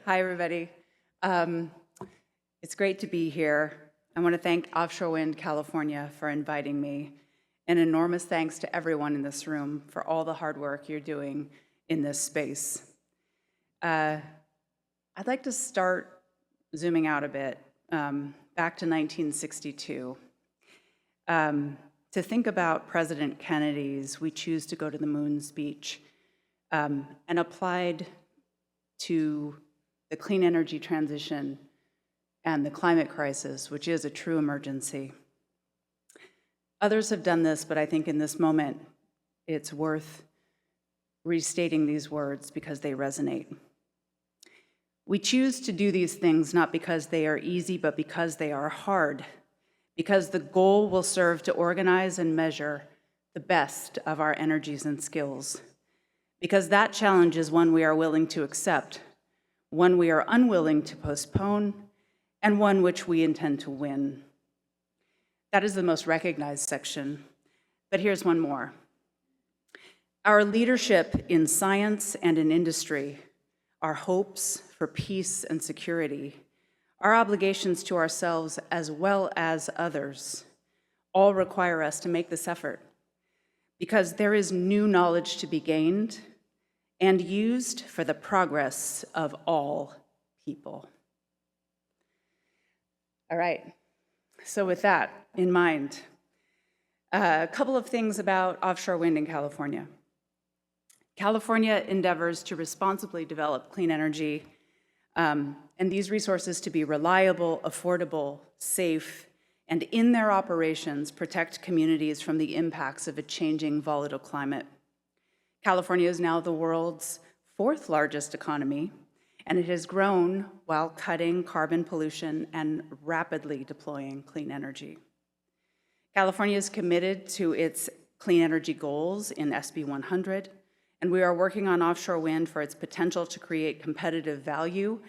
Hi, everybody. It's great to be here. I want to thank Offshore Wind California for inviting me. An enormous thanks to everyone in this room for all the hard work you're doing in this space. I'd like to start zooming out a bit, back to 1962. To think about President Kennedy's "We choose to go to the moon" speech, and applied to the clean energy transition and the climate crisis, which is a true emergency. Others have done this, but I think in this moment, it's worth restating these words because they resonate. We choose to do these things not because they are easy, but because they are hard, because the goal will serve to organize and measure the best of our energies and skills, because that challenge is one we are willing to accept, one we are unwilling to postpone, and one which we intend to win. That is the most recognized section, but here's one more. Our leadership in science and in industry, our hopes for peace and security, our obligations to ourselves as well as others, all require us to make this effort, because there is new knowledge to be gained and used for the progress of all people. All right, so with that in mind, a couple of things about offshore wind in California. California endeavors to responsibly develop clean energy, and these resources to be reliable, affordable, safe, and in their operations protect communities from the impacts of a changing volatile climate. California is now the world's fourth largest economy, and it has grown while cutting carbon pollution and rapidly deploying clean energy. California is committed to its clean energy goals in SB 100, and we are working on offshore wind for its potential to create competitive value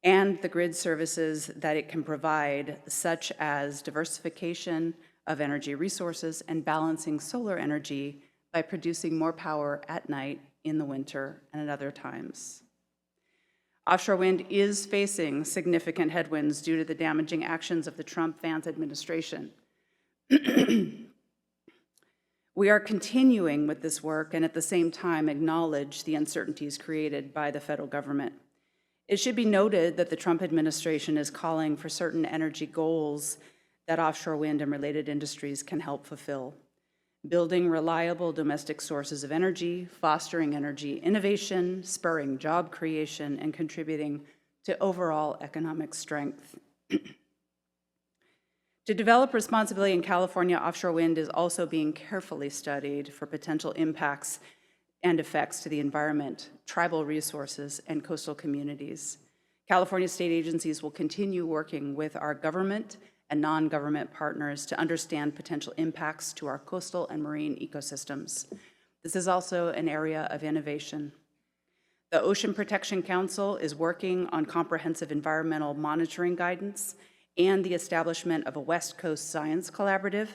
and the grid services that it can provide, such as diversification of energy resources and balancing solar energy by producing more power at night, in the winter, and at other times. Offshore wind is facing significant headwinds due to the damaging actions of the Trump-Vance administration. We are continuing with this work and at the same time acknowledge the uncertainties created by the federal government. It should be noted that the Trump administration is calling for certain energy goals that offshore wind and related industries can help fulfill: building reliable domestic sources of energy, fostering energy innovation, spurring job creation, and contributing to overall economic strength. To develop responsibility in California, offshore wind is also being carefully studied for potential impacts and effects to the environment, tribal resources, and coastal communities. California state agencies will continue working with our government and non-government partners to understand potential impacts to our coastal and marine ecosystems. This is also an area of innovation. The Ocean Protection Council is working on comprehensive environmental monitoring guidance and the establishment of a West Coast Science Collaborative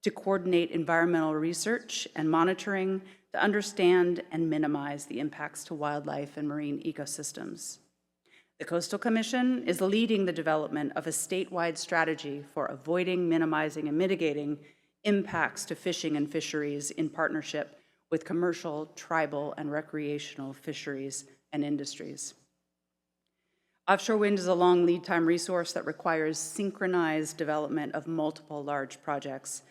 to coordinate environmental research and monitoring to understand and minimize the impacts to wildlife and marine ecosystems. The Coastal Commission is leading the development of a statewide strategy for avoiding, minimizing, and mitigating impacts to fishing and fisheries in partnership with commercial, tribal, and recreational fisheries and industries. Offshore wind is a long lead time resource that requires synchronized development of multiple large projects.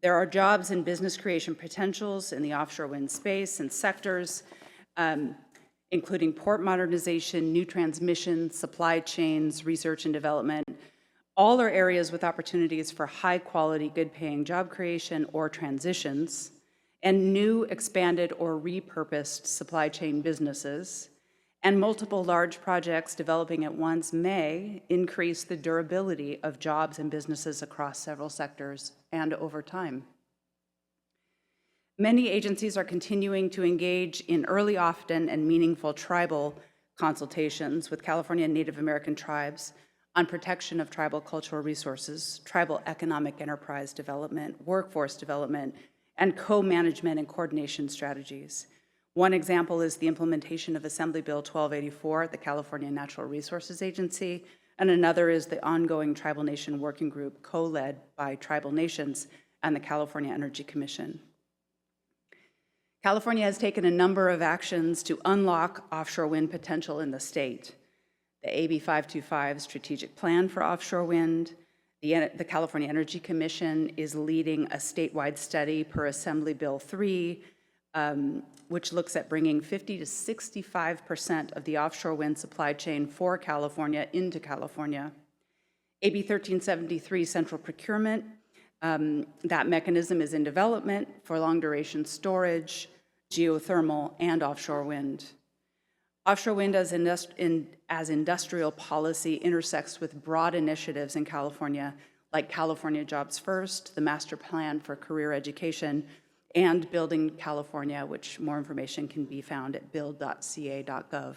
There are jobs and business creation potentials in the offshore wind space and sectors, including port modernization, new transmission, supply chains, research and development. All are areas with opportunities for high quality, good paying job creation or transitions, and new, expanded, or repurposed supply chain businesses. And multiple large projects developing at once may increase the durability of jobs and businesses across several sectors and over time. Many agencies are continuing to engage in early, often, and meaningful tribal consultations with California and Native American tribes on protection of tribal cultural resources, tribal economic enterprise development, workforce development, and co-management and coordination strategies. One example is the implementation of Assembly Bill 1284 at the California Natural Resources Agency, and another is the ongoing Tribal Nation Working Group co-led by tribal nations and the California Energy Commission. California has taken a number of actions to unlock offshore wind potential in the state. The AB 525 Strategic Plan for Offshore Wind, the California Energy Commission is leading a statewide study per Assembly Bill 3, which looks at bringing 50 to 65% of the offshore wind supply chain for California into California. AB 1373 Central Procurement, that mechanism is in development for long-duration storage, geothermal, and offshore wind. Offshore wind as industrial policy intersects with broad initiatives in California, like California Jobs First, the Master Plan for Career Education, and Building California, which more information can be found at build.ca.gov.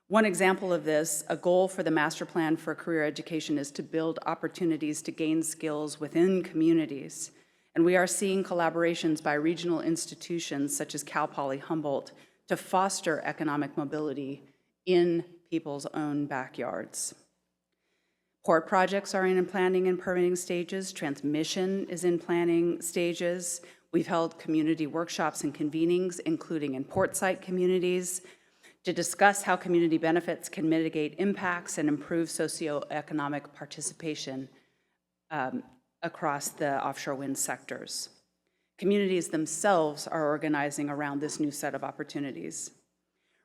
One example of this, a goal for the Master Plan for Career Education, is to build opportunities to gain skills within communities. And we are seeing collaborations by regional institutions such as Cal Poly Humboldt to foster economic mobility in people's own backyards. Port projects are in planning and permitting stages. Transmission is in planning stages. We've held community workshops and convenings, including in port site communities, to discuss how community benefits can mitigate impacts and improve socioeconomic participation across the offshore wind sectors. Communities themselves are organizing around this new set of opportunities.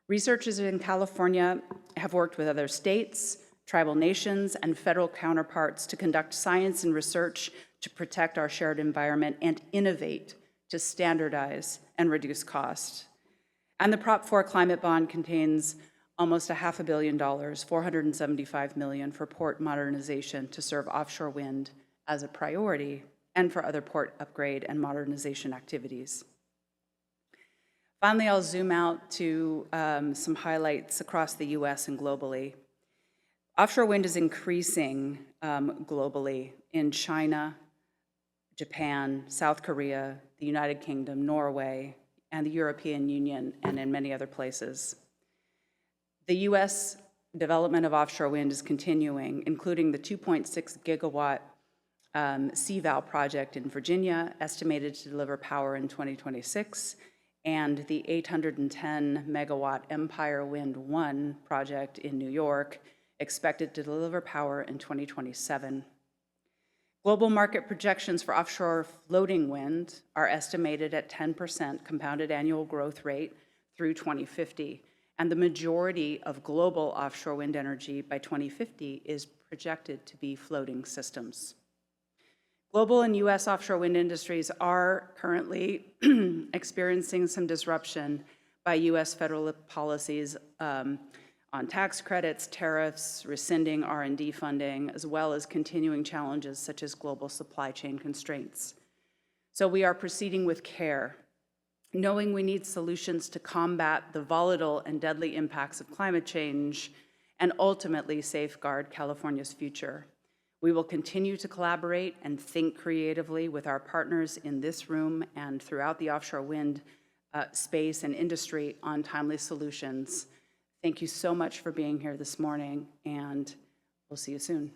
Researchers in California have worked with other states, tribal nations, and federal counterparts to conduct science and research to protect our shared environment and innovate to standardize and reduce cost. And the Prop 4 climate bond contains almost $500 million, $475 million for port modernization to serve offshore wind as a priority and for other port upgrade and modernization activities. Finally, I'll zoom out to some highlights across the US and globally. Offshore wind is increasing globally in China, Japan, South Korea, the United Kingdom, Norway, and the European Union, and in many other places. The US development of offshore wind is continuing, including the 2.6 gigawatt CVAL project in Virginia, estimated to deliver power in 2026, and the 810 megawatt Empire Wind 1 project in New York, expected to deliver power in 2027. Global market projections for offshore floating wind are estimated at 10% compounded annual growth rate through 2050, and the majority of global offshore wind energy by 2050 is projected to be floating systems. Global and US offshore wind industries are currently experiencing some disruption by US federal policies on tax credits, tariffs, rescinding R&D funding, as well as continuing challenges such as global supply chain constraints. So we are proceeding with care, knowing we need solutions to combat the volatile and deadly impacts of climate change and ultimately safeguard California's future. We will continue to collaborate and think creatively with our partners in this room and throughout the offshore wind space and industry on timely solutions. Thank you so much for being here this morning, and we'll see you soon.